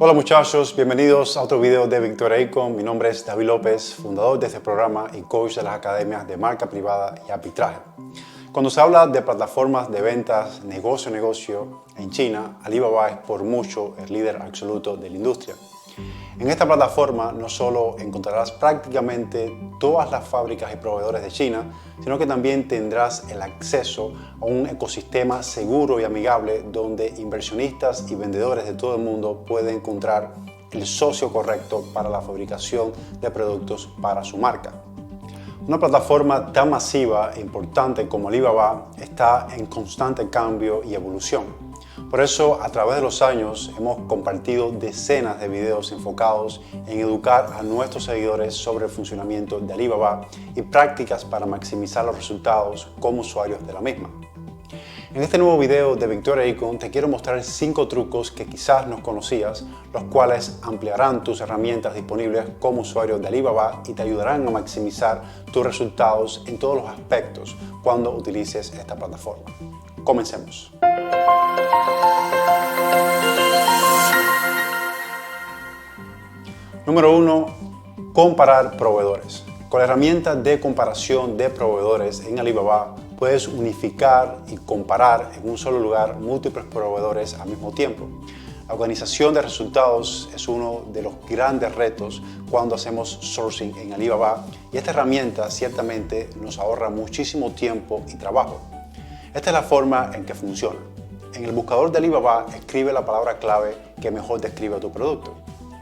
Hola muchachos, bienvenidos a otro video de Victoria Econ. Mi nombre es David López, fundador de este programa y coach de las academias de marca privada y arbitraje. Cuando se habla de plataformas de ventas negocio a negocio en China, Alibaba es por mucho el líder absoluto de la industria. En esta plataforma no solo encontrarás prácticamente todas las fábricas y proveedores de China, sino que también tendrás el acceso a un ecosistema seguro y amigable donde inversionistas y vendedores de todo el mundo pueden encontrar el socio correcto para la fabricación de productos para su marca. Una plataforma tan masiva e importante como Alibaba está en constante cambio y evolución. Por eso, a través de los años, hemos compartido decenas de videos enfocados en educar a nuestros seguidores sobre el funcionamiento de Alibaba y prácticas para maximizar los resultados como usuarios de la misma. En este nuevo video de Victoria Econ te quiero mostrar 5 trucos que quizás no conocías, los cuales ampliarán tus herramientas disponibles como usuario de Alibaba y te ayudarán a maximizar tus resultados en todos los aspectos cuando utilices esta plataforma. Comencemos. Número 1. Comparar proveedores. Con la herramienta de comparación de proveedores en Alibaba puedes unificar y comparar en un solo lugar múltiples proveedores al mismo tiempo. La organización de resultados es uno de los grandes retos cuando hacemos sourcing en Alibaba y esta herramienta ciertamente nos ahorra muchísimo tiempo y trabajo. Esta es la forma en que funciona. En el buscador de Alibaba escribe la palabra clave que mejor describe tu producto.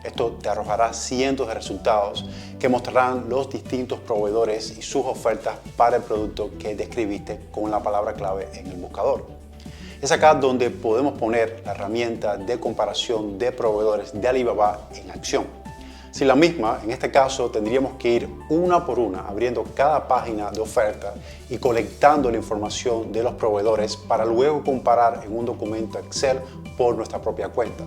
Esto te arrojará cientos de resultados que mostrarán los distintos proveedores y sus ofertas para el producto que describiste con la palabra clave en el buscador. Es acá donde podemos poner la herramienta de comparación de proveedores de Alibaba en acción. Sin la misma, en este caso, tendríamos que ir una por una abriendo cada página de oferta y colectando la información de los proveedores para luego comparar en un documento Excel por nuestra propia cuenta.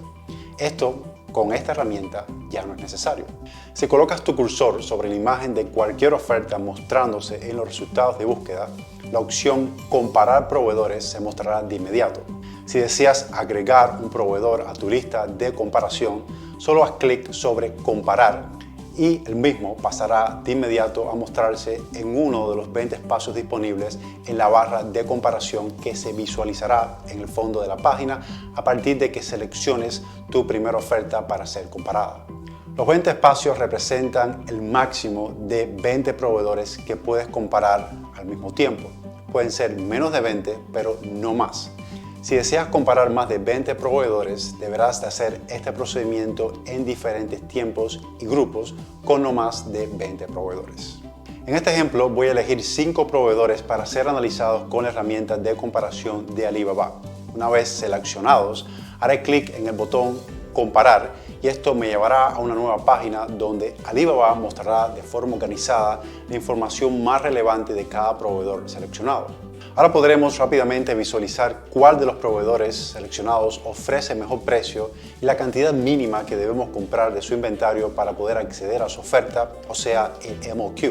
Esto, con esta herramienta, ya no es necesario. Si colocas tu cursor sobre la imagen de cualquier oferta mostrándose en los resultados de búsqueda, la opción Comparar proveedores se mostrará de inmediato. Si deseas agregar un proveedor a tu lista de comparación, solo haz clic sobre Comparar y el mismo pasará de inmediato a mostrarse en uno de los 20 espacios disponibles en la barra de comparación que se visualizará en el fondo de la página a partir de que selecciones tu primera oferta para ser comparada. Los 20 espacios representan el máximo de 20 proveedores que puedes comparar al mismo tiempo. Pueden ser menos de 20, pero no más. Si deseas comparar más de 20 proveedores, deberás de hacer este procedimiento en diferentes tiempos y grupos con no más de 20 proveedores. En este ejemplo voy a elegir 5 proveedores para ser analizados con la herramienta de comparación de Alibaba. Una vez seleccionados, haré clic en el botón Comparar y esto me llevará a una nueva página donde Alibaba mostrará de forma organizada la información más relevante de cada proveedor seleccionado. Ahora podremos rápidamente visualizar cuál de los proveedores seleccionados ofrece mejor precio y la cantidad mínima que debemos comprar de su inventario para poder acceder a su oferta, o sea, el MOQ.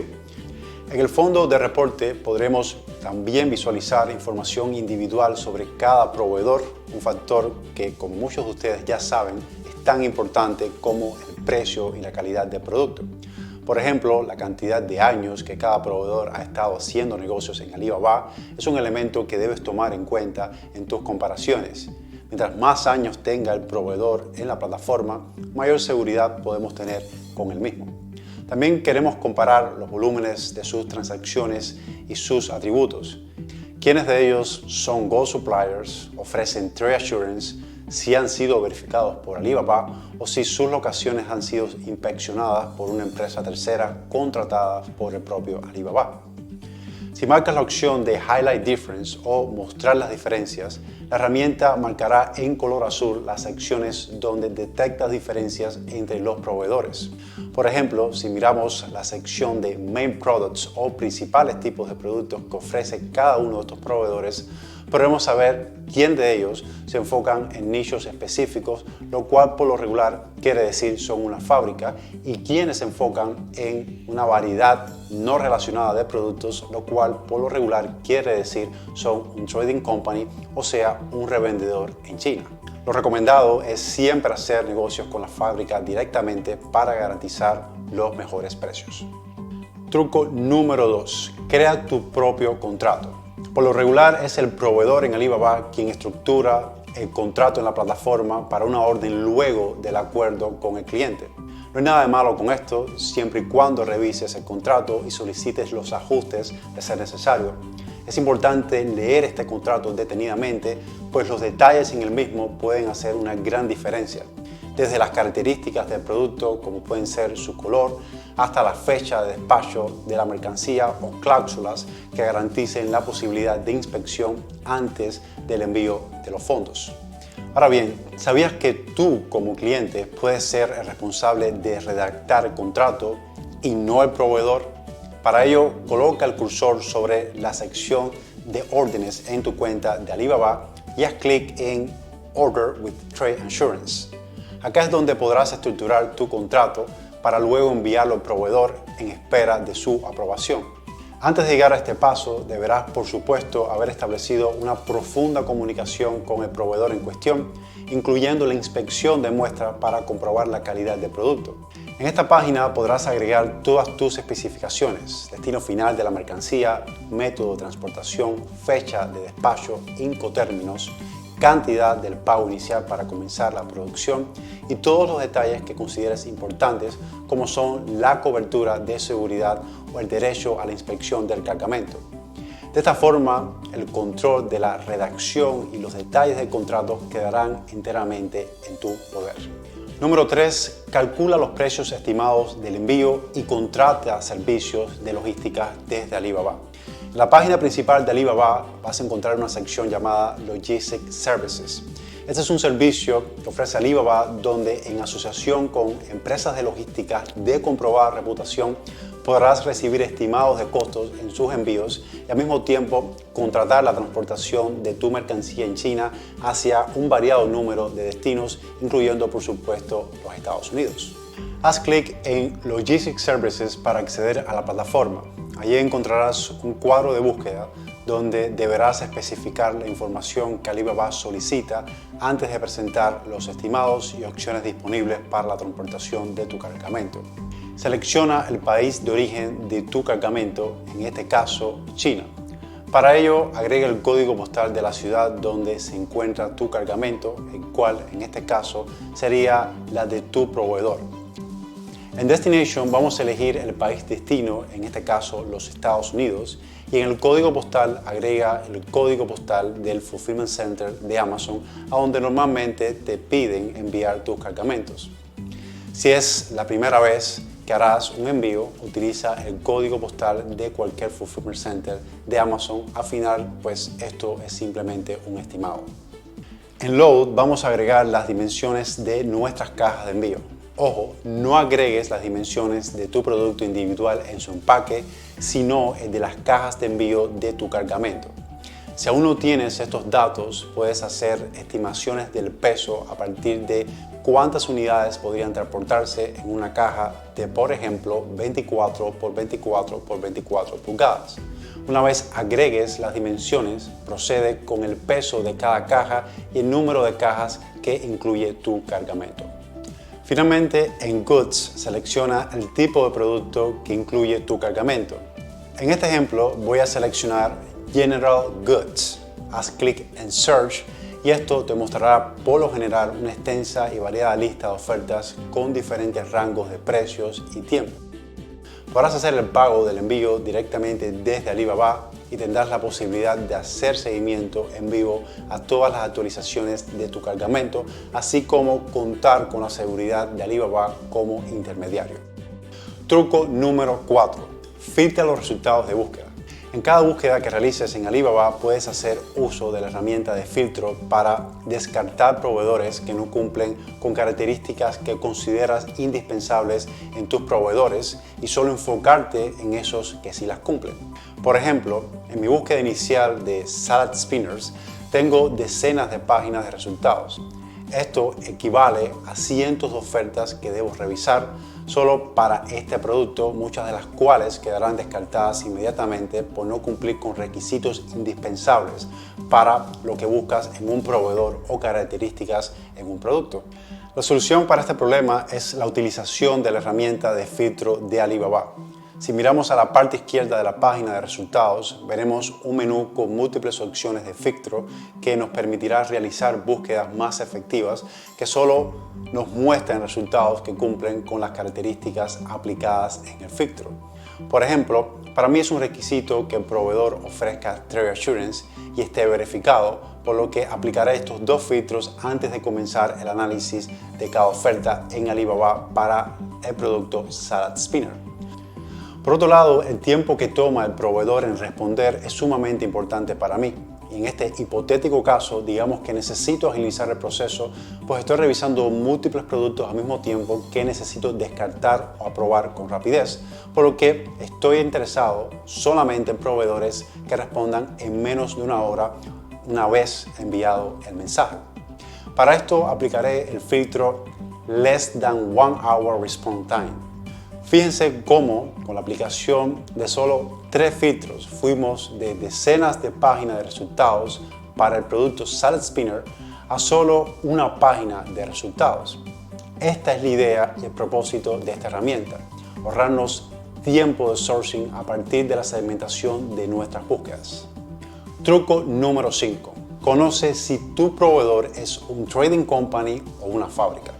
En el fondo de reporte podremos también visualizar información individual sobre cada proveedor, un factor que, como muchos de ustedes ya saben, es tan importante como el precio y la calidad del producto. Por ejemplo, la cantidad de años que cada proveedor ha estado haciendo negocios en Alibaba es un elemento que debes tomar en cuenta en tus comparaciones. Mientras más años tenga el proveedor en la plataforma, mayor seguridad podemos tener con el mismo. También queremos comparar los volúmenes de sus transacciones y sus atributos. ¿Quiénes de ellos son Gold Suppliers, ofrecen Trade Assurance, si han sido verificados por Alibaba o si sus locaciones han sido inspeccionadas por una empresa tercera contratada por el propio Alibaba? Si marcas la opción de Highlight Difference o Mostrar las diferencias, la herramienta marcará en color azul las secciones donde detectas diferencias entre los proveedores. Por ejemplo, si miramos la sección de Main Products o principales tipos de productos que ofrece cada uno de estos proveedores, podremos saber quién de ellos se enfocan en nichos específicos, lo cual por lo regular quiere decir son una fábrica, y quienes se enfocan en una variedad no relacionada de productos, lo cual por lo regular quiere decir son un trading company, o sea, un revendedor en China. Lo recomendado es siempre hacer negocios con la fábrica directamente para garantizar los mejores precios. Truco número 2. Crea tu propio contrato. Por lo regular es el proveedor en Alibaba quien estructura el contrato en la plataforma para una orden luego del acuerdo con el cliente. No hay nada de malo con esto, siempre y cuando revises el contrato y solicites los ajustes de ser necesario. Es importante leer este contrato detenidamente, pues los detalles en el mismo pueden hacer una gran diferencia. Desde las características del producto, como pueden ser su color, hasta la fecha de despacho de la mercancía o cláusulas que garanticen la posibilidad de inspección antes del envío de los fondos. Ahora bien, ¿sabías que tú como cliente puedes ser el responsable de redactar el contrato y no el proveedor? Para ello, coloca el cursor sobre la sección de órdenes en tu cuenta de Alibaba y haz clic en Order with Trade Assurance. Acá es donde podrás estructurar tu contrato para luego enviarlo al proveedor en espera de su aprobación. Antes de llegar a este paso, deberás, por supuesto, haber establecido una profunda comunicación con el proveedor en cuestión, incluyendo la inspección de muestra para comprobar la calidad del producto. En esta página podrás agregar todas tus especificaciones, destino final de la mercancía, método de transportación, fecha de despacho, incoterminos, cantidad del pago inicial para comenzar la producción y todos los detalles que consideres importantes como son la cobertura de seguridad o el derecho a la inspección del cargamento. De esta forma, el control de la redacción y los detalles del contrato quedarán enteramente en tu poder. Número 3. Calcula los precios estimados del envío y contrata servicios de logística desde Alibaba. En la página principal de Alibaba vas a encontrar una sección llamada Logistics Services. Este es un servicio que ofrece Alibaba donde, en asociación con empresas de logística de comprobada reputación, podrás recibir estimados de costos en sus envíos y al mismo tiempo contratar la transportación de tu mercancía en China hacia un variado número de destinos, incluyendo por supuesto los Estados Unidos. Haz clic en Logistics Services para acceder a la plataforma. Allí encontrarás un cuadro de búsqueda donde deberás especificar la información que Alibaba solicita antes de presentar los estimados y opciones disponibles para la transportación de tu cargamento. Selecciona el país de origen de tu cargamento, en este caso China. Para ello, agrega el código postal de la ciudad donde se encuentra tu cargamento, el cual en este caso sería la de tu proveedor. En Destination vamos a elegir el país destino, en este caso los Estados Unidos, y en el código postal agrega el código postal del Fulfillment Center de Amazon, a donde normalmente te piden enviar tus cargamentos. Si es la primera vez que harás un envío, utiliza el código postal de cualquier Fulfillment Center de Amazon. Al final, pues esto es simplemente un estimado. En Load vamos a agregar las dimensiones de nuestras cajas de envío. Ojo, no agregues las dimensiones de tu producto individual en su empaque, sino el de las cajas de envío de tu cargamento. Si aún no tienes estos datos, puedes hacer estimaciones del peso a partir de cuántas unidades podrían transportarse en una caja de, por ejemplo, 24 por 24 por 24 pulgadas. Una vez agregues las dimensiones, procede con el peso de cada caja y el número de cajas que incluye tu cargamento. Finalmente, en Goods, selecciona el tipo de producto que incluye tu cargamento. En este ejemplo, voy a seleccionar General Goods. Haz clic en Search y esto te mostrará por lo general una extensa y variada lista de ofertas con diferentes rangos de precios y tiempo. Podrás hacer el pago del envío directamente desde Alibaba y tendrás la posibilidad de hacer seguimiento en vivo a todas las actualizaciones de tu cargamento, así como contar con la seguridad de Alibaba como intermediario. Truco número 4. Filtra los resultados de búsqueda. En cada búsqueda que realices en Alibaba puedes hacer uso de la herramienta de filtro para descartar proveedores que no cumplen con características que consideras indispensables en tus proveedores y solo enfocarte en esos que sí las cumplen. Por ejemplo, en mi búsqueda inicial de Salad Spinners tengo decenas de páginas de resultados. Esto equivale a cientos de ofertas que debo revisar solo para este producto, muchas de las cuales quedarán descartadas inmediatamente por no cumplir con requisitos indispensables para lo que buscas en un proveedor o características en un producto. La solución para este problema es la utilización de la herramienta de filtro de Alibaba. Si miramos a la parte izquierda de la página de resultados, veremos un menú con múltiples opciones de filtro que nos permitirá realizar búsquedas más efectivas que solo nos muestran resultados que cumplen con las características aplicadas en el filtro. Por ejemplo, para mí es un requisito que el proveedor ofrezca Trade Assurance y esté verificado, por lo que aplicaré estos dos filtros antes de comenzar el análisis de cada oferta en Alibaba para el producto Salad Spinner. Por otro lado, el tiempo que toma el proveedor en responder es sumamente importante para mí. Y en este hipotético caso, digamos que necesito agilizar el proceso, pues estoy revisando múltiples productos al mismo tiempo que necesito descartar o aprobar con rapidez, por lo que estoy interesado solamente en proveedores que respondan en menos de una hora una vez enviado el mensaje. Para esto aplicaré el filtro Less than 1 hour response time. Fíjense cómo, con la aplicación de solo 3 filtros, fuimos de decenas de páginas de resultados para el producto Salad Spinner a solo una página de resultados. Esta es la idea y el propósito de esta herramienta: ahorrarnos tiempo de sourcing a partir de la segmentación de nuestras búsquedas. Truco número 5. Conoce si tu proveedor es un trading company o una fábrica.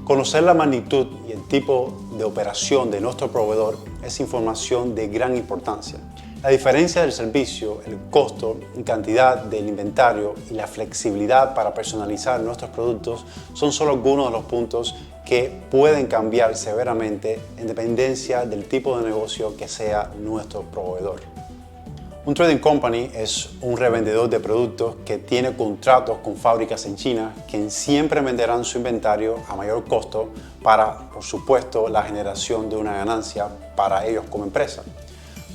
Conocer la magnitud y el tipo de operación de nuestro proveedor es información de gran importancia. La diferencia del servicio, el costo y cantidad del inventario y la flexibilidad para personalizar nuestros productos son solo algunos de los puntos que pueden cambiar severamente en dependencia del tipo de negocio que sea nuestro proveedor. Un trading company es un revendedor de productos que tiene contratos con fábricas en China, quienes siempre venderán su inventario a mayor costo para, por supuesto, la generación de una ganancia para ellos como empresa.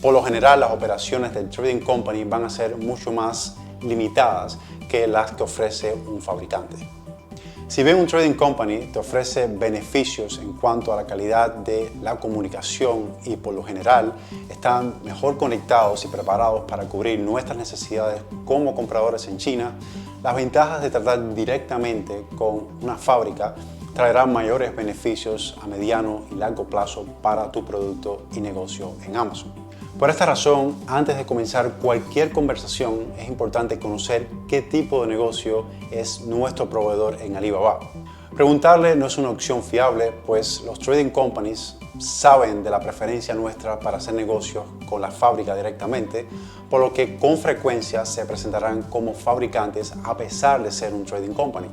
Por lo general, las operaciones del trading company van a ser mucho más limitadas que las que ofrece un fabricante. Si bien un trading company te ofrece beneficios en cuanto a la calidad de la comunicación y por lo general están mejor conectados y preparados para cubrir nuestras necesidades como compradores en China, las ventajas de tratar directamente con una fábrica traerán mayores beneficios a mediano y largo plazo para tu producto y negocio en Amazon. Por esta razón, antes de comenzar cualquier conversación, es importante conocer qué tipo de negocio es nuestro proveedor en Alibaba. Preguntarle no es una opción fiable, pues los trading companies saben de la preferencia nuestra para hacer negocios con la fábrica directamente, por lo que con frecuencia se presentarán como fabricantes a pesar de ser un trading company.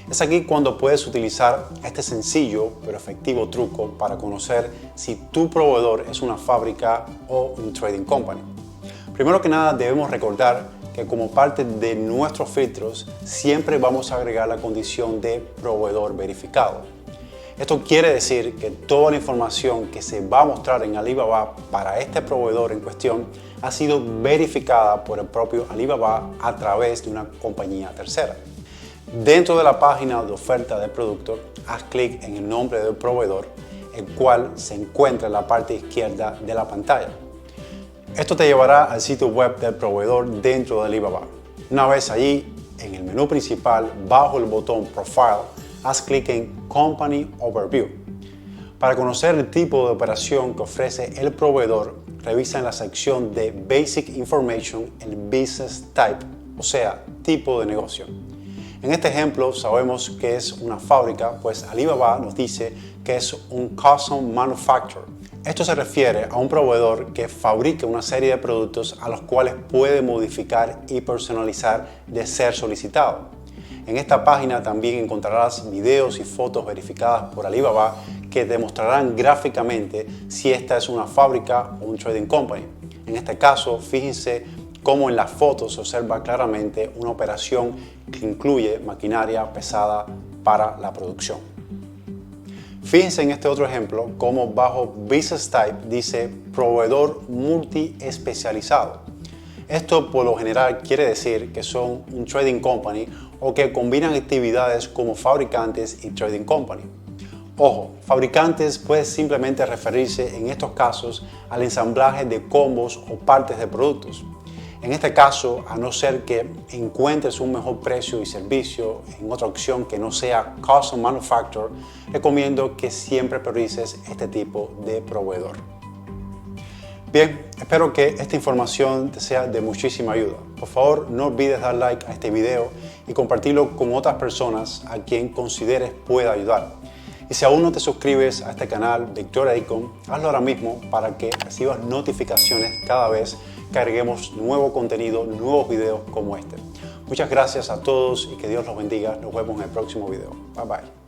Es aquí cuando puedes utilizar este sencillo pero efectivo truco para conocer si tu proveedor es una fábrica o un trading company. Primero que nada, debemos recordar que como parte de nuestros filtros siempre vamos a agregar la condición de proveedor verificado. Esto quiere decir que toda la información que se va a mostrar en Alibaba para este proveedor en cuestión ha sido verificada por el propio Alibaba a través de una compañía tercera. Dentro de la página de oferta del producto, haz clic en el nombre del proveedor, el cual se encuentra en la parte izquierda de la pantalla. Esto te llevará al sitio web del proveedor dentro de Alibaba. Una vez allí, en el menú principal, bajo el botón Profile, haz clic en Company Overview. Para conocer el tipo de operación que ofrece el proveedor, revisa en la sección de Basic Information el Business Type, o sea, tipo de negocio. En este ejemplo sabemos que es una fábrica, pues Alibaba nos dice que es un custom manufacturer. Esto se refiere a un proveedor que fabrica una serie de productos a los cuales puede modificar y personalizar de ser solicitado. En esta página también encontrarás videos y fotos verificadas por Alibaba que demostrarán gráficamente si esta es una fábrica o un trading company. En este caso, fíjense cómo en las fotos se observa claramente una operación que incluye maquinaria pesada para la producción. Fíjense en este otro ejemplo cómo bajo Business Type dice proveedor multi-especializado. Esto por lo general quiere decir que son un trading company o que combinan actividades como fabricantes y trading company. Ojo, fabricantes puede simplemente referirse en estos casos al ensamblaje de combos o partes de productos. En este caso, a no ser que encuentres un mejor precio y servicio en otra opción que no sea custom manufacture, recomiendo que siempre priorices este tipo de proveedor. Bien, espero que esta información te sea de muchísima ayuda. Por favor, no olvides dar like a este video y compartirlo con otras personas a quien consideres pueda ayudar. Y si aún no te suscribes a este canal Victoria Icon, hazlo ahora mismo para que recibas notificaciones cada vez que agreguemos nuevo contenido, nuevos videos como este. Muchas gracias a todos y que Dios los bendiga. Nos vemos en el próximo video. Bye bye.